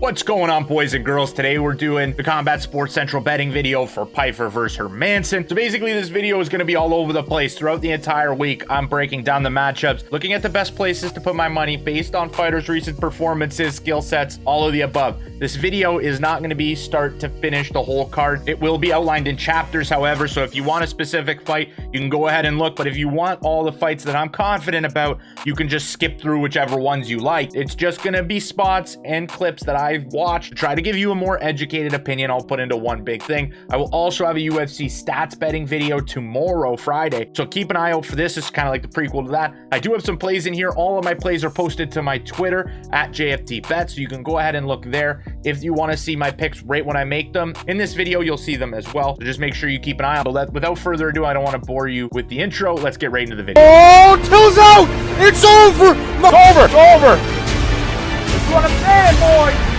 What's going on, boys and girls? Today we're doing the Combat Sports Central betting video for Pyfer versus Hermansson. So basically this video is going to be all over the place throughout the entire week. I'm breaking down the matchups, looking at the best places to put my money based on fighters' recent performances, skill sets, all of the above. This video is not going to be start to finish the whole card. It will be outlined in chapters, however, so if you want a specific fight, you can go ahead and look, but if you want all the fights that I'm confident about, you can just skip through whichever ones you like. It's just going to be spots and clips that I've watched to try to give you a more educated opinion. I'll put into one big thing. I will also have a UFC stats betting video tomorrow, Friday, so keep an eye out for this. It's kind of like the prequel to that. I do have some plays in here. All of my plays are posted to my Twitter at JFTBet, so you can go ahead and look there if you want to see my picks right when I make them. In this video, you'll see them as well, so just make sure you keep an eye on that. Without further ado, I don't want to bore you with the intro. Let's get right into the video. Oh, Till's out! It's over! It's over! It's over! That's what I'm saying, boy!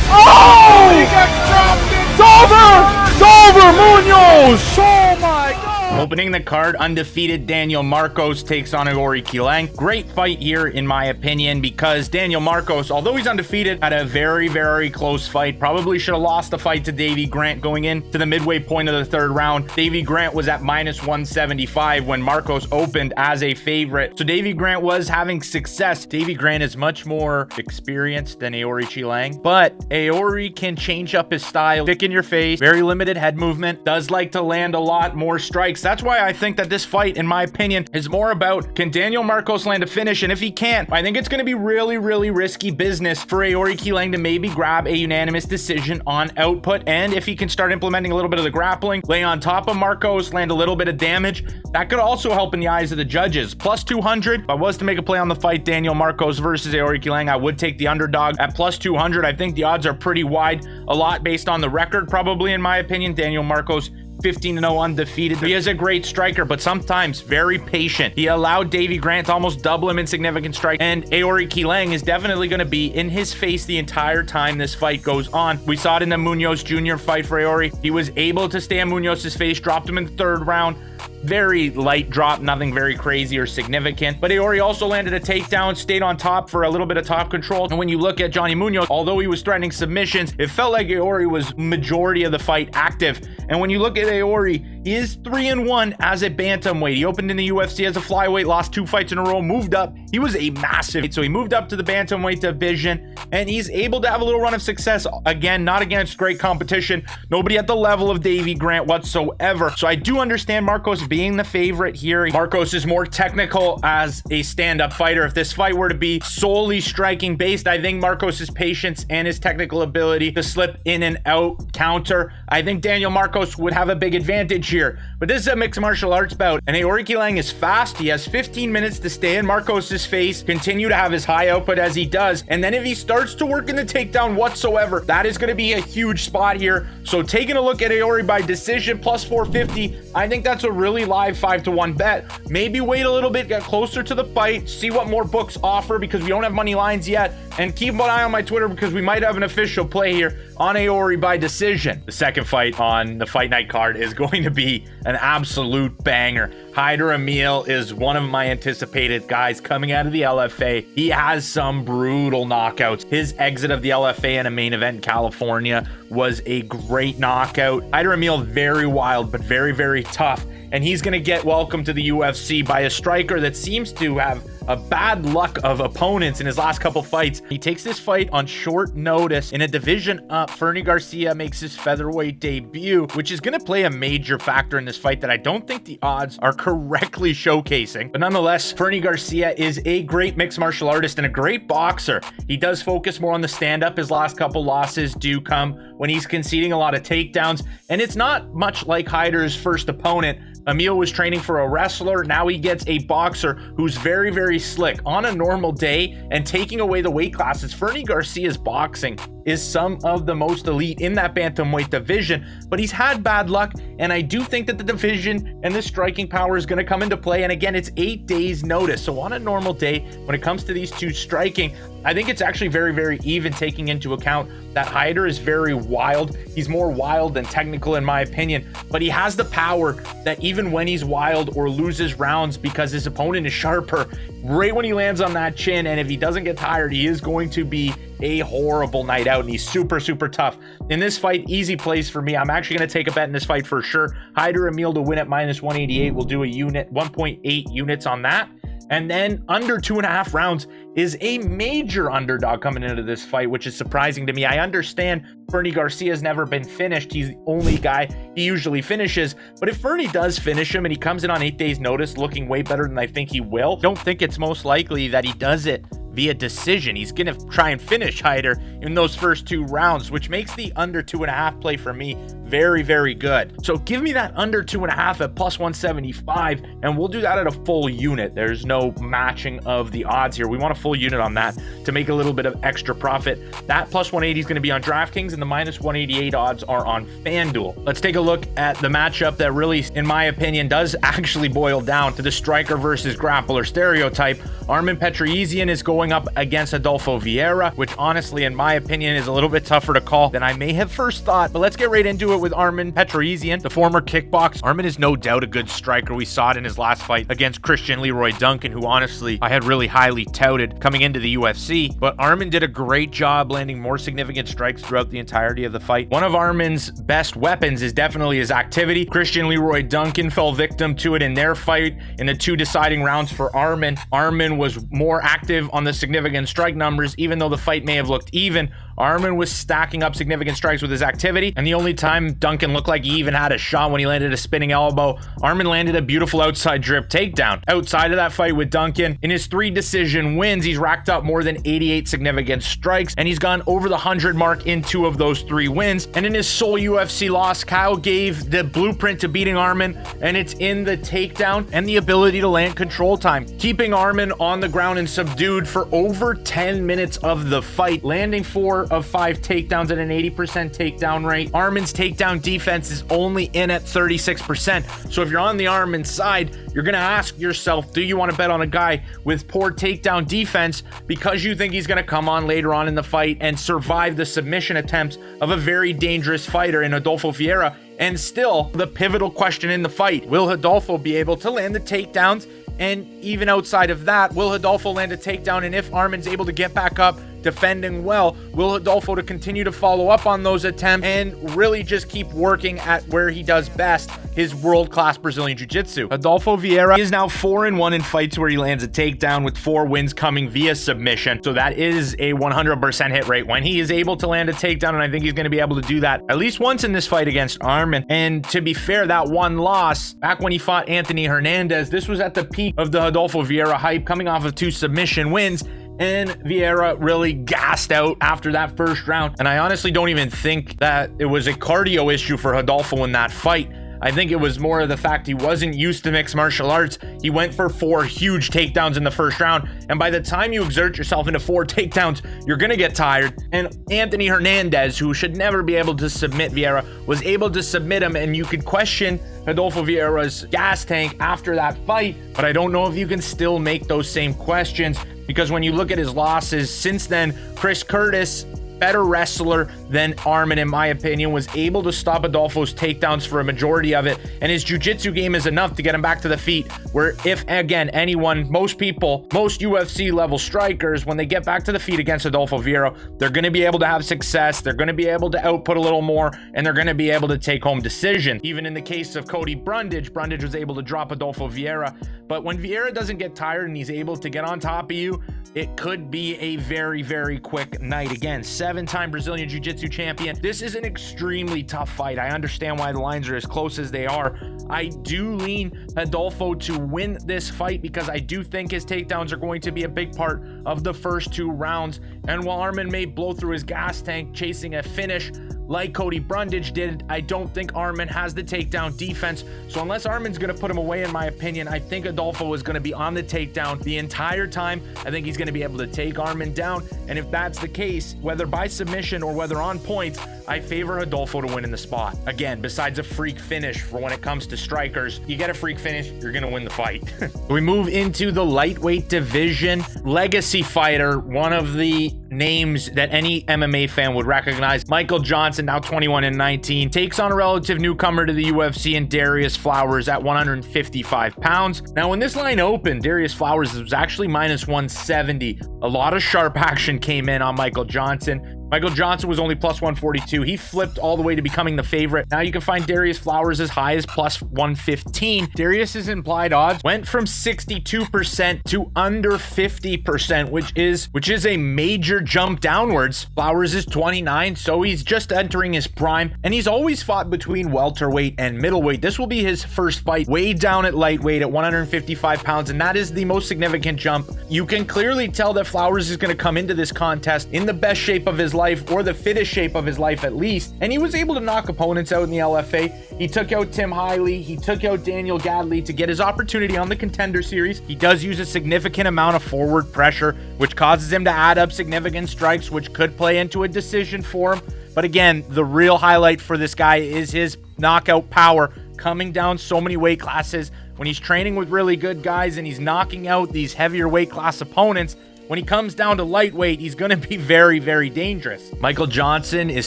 Oh! He got dropped! It's over! It's over! Munoz! Oh my God! Opening the card, undefeated Daniel Marcos takes on Aoriqileng. Great fight here, in my opinion, because Daniel Marcos, although he's undefeated, had a very, very close fight. Probably should have lost the fight to Davy Grant going into the midway point of the third round. Davy Grant was at -175 when Marcos opened as a favorite. So Davy Grant was having success. Davy Grant is much more experienced than Aoriqileng, but Aori can change up his style. Stick in your face, very limited head movement, does like to land a lot more strikes. That's why I think that this fight, in my opinion, is more about, can Daniel Marcos land a finish? And if he can't, I think it's going to be really, really risky business for Aoriqileng to maybe grab a unanimous decision on output. And if he can start implementing a little bit of the grappling, lay on top of Marcos, land a little bit of damage, that could also help in the eyes of the judges. Plus 200. If I was to make a play on the fight, Daniel Marcos versus Aoriqileng, I would take the underdog at plus 200. I think the odds are pretty wide, a lot based on the record, probably, in my opinion. Daniel Marcos 15-0 undefeated. He is a great striker, but sometimes very patient. He allowed Davy Grant to almost double him in significant strike, and Aoriqileng is definitely going to be in his face the entire time this fight goes on. We saw it in the Munoz Jr. fight for Aori. He was able to stay on Munoz's face, dropped him in the third round. Very light drop, nothing very crazy or significant. But Aori also landed a takedown, stayed on top for a little bit of top control. And when you look at Johnny Munoz, although he was threatening submissions, it felt like Aori was majority of the fight active. And when you look at Aori, he is 3-1 as a bantamweight. He opened in the UFC as a flyweight, lost 2 fights in a row, moved up. He was a massive, so he moved up to the bantamweight division, and he's able to have a little run of success. Again, not against great competition. Nobody at the level of Davy Grant whatsoever. So I do understand Marcos being the favorite here. Marcos is more technical as a stand-up fighter. If this fight were to be solely striking based, I think Marcos's patience and his technical ability to slip in and out counter, I think Daniel Marcos would have a big advantage here. But this is a mixed martial arts bout, and Aoriqileng is fast. He has 15 minutes to stay in Marcos's face, continue to have his high output as he does, and then if he starts to work in the takedown whatsoever, that is going to be a huge spot here. So taking a look at Aori by decision, plus 450, I think that's a really live 5-1 bet. Maybe wait a little bit, get closer to the fight, see what more books offer, because we don't have money lines yet, and keep an eye on my Twitter because we might have an official play here on Aori by decision. The second fight on the Fight Night card is going to be an absolute banger. Hyder Amil is one of my anticipated guys coming out of the LFA. He has some brutal knockouts. His exit of the LFA in a main event in California was a great knockout. Hyder Amil, very wild, but very, very tough. And he's going to get welcomed to the UFC by a striker that seems to have a bad luck of opponents in his last couple fights. He takes this fight on short notice in a division up. Fernie Garcia makes his featherweight debut, which is going to play a major factor in this fight that I don't think the odds are correctly showcasing. But nonetheless, Fernie Garcia is a great mixed martial artist and a great boxer. He does focus more on the stand-up. His last couple losses do come when he's conceding a lot of takedowns, and it's not much like Hyder's first opponent. Amil was training for a wrestler. Now he gets a boxer who's very, very slick on a normal day and taking away the weight classes. Fernie Garcia's boxing is some of the most elite in that bantamweight division, but he's had bad luck, and I do think that the division and the striking power is going to come into play. And again, it's 8 days notice, so on a normal day when it comes to these two striking, I think it's actually very, very even, taking into account that Hyder is very wild. He's more wild than technical in my opinion, but he has the power that even when he's wild or loses rounds because his opponent is sharper, right when he lands on that chin, and if he doesn't get tired, he is going to be a horrible night out, and he's super, super tough. In this fight, easy plays for me. I'm actually going to take a bet in this fight for sure. Hyder Amil to win at -188. We'll do a unit, 1.8 units on that. And then under 2.5 rounds is a major underdog coming into this fight, which is surprising to me. I understand Fernie Garcia has never been finished. He's the only guy he usually finishes. But if Fernie does finish him and he comes in on 8 days notice looking way better than I think he will, don't think it's most likely that he does it via decision. He's gonna try and finish Hyder in those first 2 rounds, which makes the under 2.5 play for me very, very good. So give me that under 2.5 at +175, and we'll do that at a full unit. There's no matching of the odds here. We want a full unit on that to make a little bit of extra profit. That +180 is going to be on DraftKings, and the -188 odds are on FanDuel. Let's take a look at the matchup that really, in my opinion, does actually boil down to the striker versus grappler stereotype. Armen Petrosyan is going up against Rodolfo Vieira, which honestly, in my opinion, is a little bit tougher to call than I may have first thought. But let's get right into it with Armen Petrosyan, the former kickbox. Armen is no doubt a good striker. We saw it in his last fight against Christian Leroy Duncan, who honestly I had really highly touted coming into the UFC. But Armen did a great job landing more significant strikes throughout the entirety of the fight. One of Armen's best weapons is definitely his activity. Christian Leroy Duncan fell victim to it in their fight in the 2 deciding rounds for Armen. Armen was more active on the significant strike numbers, even though the fight may have looked even. Armen was stacking up significant strikes with his activity, and the only time Duncan looked like he even had a shot when he landed a spinning elbow, Armen landed a beautiful outside drip takedown. Outside of that fight with Duncan, in his 3 decision wins, he's racked up more than 88 significant strikes, and he's gone over the 100 mark in 2 of those 3 wins. And in his sole UFC loss, Kyle gave the blueprint to beating Armen, and it's in the takedown and the ability to land control time, keeping Armen on the ground and subdued for over 10 minutes of the fight, landing 4 of 5 takedowns at an 80% takedown rate. Armen's takedown defense is only in at 36%. So if you're on the Armen side, you're going to ask yourself, do you want to bet on a guy with poor takedown defense because you think he's going to come on later on in the fight and survive the submission attempts of a very dangerous fighter in Rodolfo Vieira? And still, the pivotal question in the fight, will Rodolfo be able to land the takedowns? And even outside of that, will Rodolfo land a takedown? And if Armen's able to get back up defending well, will Rodolfo to continue to follow up on those attempts and really just keep working at where he does best, his world-class Brazilian Jiu-Jitsu? Rodolfo Vieira is now 4-1 in fights where he lands a takedown, with 4 wins coming via submission. So that is a 100% hit rate when he is able to land a takedown, and I think he's going to be able to do that at least once in this fight against Armen. And to be fair, that one loss back when he fought Anthony Hernandez, this was at the peak of the Rodolfo Vieira hype, coming off of 2 submission wins. And Vieira really gassed out after that first round. And I honestly don't even think that it was a cardio issue for Rodolfo in that fight. I think it was more of the fact he wasn't used to mixed martial arts. He went for 4 huge takedowns in the first round, and by the time you exert yourself into 4 takedowns, you're gonna get tired. And Anthony Hernandez, who should never be able to submit Vieira, was able to submit him, and you could question Rodolfo Vieira's gas tank after that fight, but I don't know if you can still make those same questions, because when you look at his losses since then, Chris Curtis, better wrestler than Armen, in my opinion, was able to stop Rodolfo's takedowns for a majority of it, and his jiu-jitsu game is enough to get him back to the feet, where if, again, anyone, most people, most UFC level strikers, when they get back to the feet against Rodolfo Vieira, they're going to be able to have success, they're going to be able to output a little more, and they're going to be able to take home decisions. Even in the case of Cody Brundage was able to drop Rodolfo Vieira, but when Vieira doesn't get tired and he's able to get on top of you, it could be a very, very quick night. Again, 7-time Brazilian Jiu-Jitsu champion. This is an extremely tough fight. I understand why the lines are as close as they are. I do lean Rodolfo to win this fight because I do think his takedowns are going to be a big part of the first 2 rounds. And while Armen may blow through his gas tank chasing a finish like Cody Brundage did, I don't think Armen has the takedown defense. So unless Armen's going to put him away, in my opinion, I think Rodolfo is going to be on the takedown the entire time. I think he's going to be able to take Armen down. And if that's the case, whether by submission or whether on points, I favor Rodolfo to win in the spot. Again, besides a freak finish for when it comes to strikers, you get a freak finish, you're going to win the fight. We move into the lightweight division. Legacy fighter, one of the names that any MMA fan would recognize. Michael Johnson, now 21-19, takes on a relative newcomer to the UFC in Darrius Flowers at 155 pounds. Now, when this line opened, Darrius Flowers was actually -170. A lot of sharp action came in on Michael Johnson. Michael Johnson was only plus 142. He flipped all the way to becoming the favorite. Now you can find Darrius Flowers as high as plus 115. Darrius's implied odds went from 62% to under 50%, which is a major jump downwards. Flowers is 29, so he's just entering his prime, and he's always fought between welterweight and middleweight. This will be his first fight way down at lightweight at 155 pounds, and that is the most significant jump. You can clearly tell that Flowers is going to come into this contest in the best shape of his life, or the fittest shape of his life at least, and he was able to knock opponents out in the LFA. He took out Tim Hiley, he took out Daniel Gadley to get his opportunity on the Contender Series. He does use a significant amount of forward pressure, which causes him to add up significant strikes, which could play into a decision for him. But again, the real highlight for this guy is his knockout power, coming down so many weight classes. When he's training with really good guys and he's knocking out these heavier weight class opponents, when he comes down to lightweight, he's going to be very, very dangerous. Michael Johnson is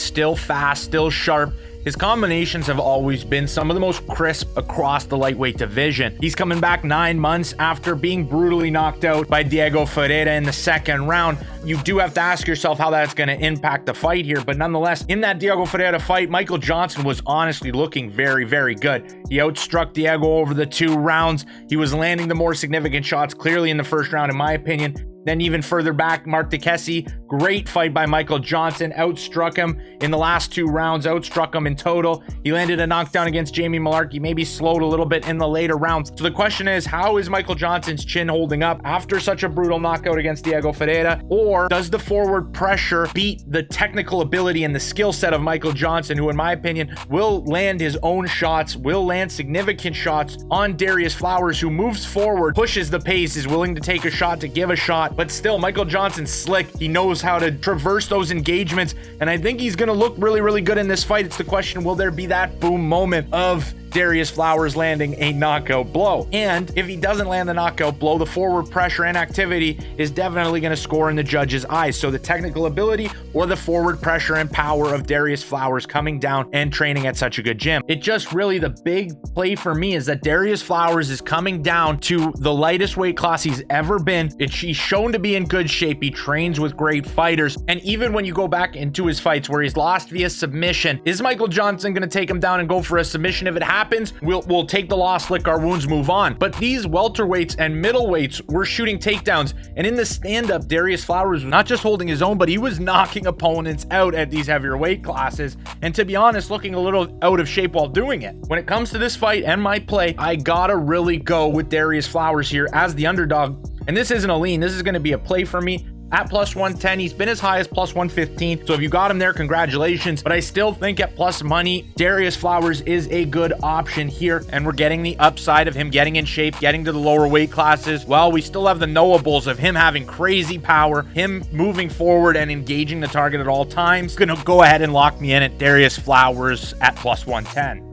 still fast, still sharp. His combinations have always been some of the most crisp across the lightweight division. He's coming back 9 months after being brutally knocked out by Diego Ferreira in the second round. You do have to ask yourself how that's going to impact the fight here, but nonetheless, in that Diego Ferreira fight, Michael Johnson was honestly looking very, very good. He outstruck Diego over the 2 rounds. He was landing the more significant shots clearly in the first round, in my opinion. Then even further back, Mark DeKessie, great fight by Michael Johnson, outstruck him in the last 2 rounds, outstruck him in total. He landed a knockdown against Jamie Malarkey, maybe slowed a little bit in the later rounds. So the question is, how is Michael Johnson's chin holding up after such a brutal knockout against Diego Ferreira? Or does the forward pressure beat the technical ability and the skill set of Michael Johnson, who in my opinion will land his own shots, will land significant shots on Darrius Flowers, who moves forward, pushes the pace, is willing to take a shot, to give a shot. But still, Michael Johnson's slick. He knows how to traverse those engagements, and I think he's going to look really, really good in this fight. It's the question, will there be that boom moment of Darrius Flowers landing a knockout blow? And if he doesn't land the knockout blow, the forward pressure and activity is definitely going to score in the judges' eyes. So the technical ability or the forward pressure and power of Darrius Flowers coming down and training at such a good gym. It just really, the big play for me is that Darrius Flowers is coming down to the lightest weight class he's ever been. He's shown to be in good shape. He trains with great fighters. And even when you go back into his fights where he's lost via submission, is Michael Johnson going to take him down and go for a submission? If it happens, we'll take the loss, lick our wounds, move on. But these welterweights and middleweights were shooting takedowns, and in the stand-up, Darrius Flowers was not just holding his own, but he was knocking opponents out at these heavier weight classes, and to be honest, looking a little out of shape while doing it. When it comes to this fight and my play, I gotta really go with Darrius Flowers here as the underdog, and this isn't a lean, this is going to be a play for me. At plus 110, he's been as high as plus 115. So if you got him there, congratulations. But I still think at plus money, Darrius Flowers is a good option here. And we're getting the upside of him getting in shape, getting to the lower weight classes. Well, we still have the knowables of him having crazy power, him moving forward and engaging the target at all times. Gonna go ahead and lock me in at Darrius Flowers at plus 110.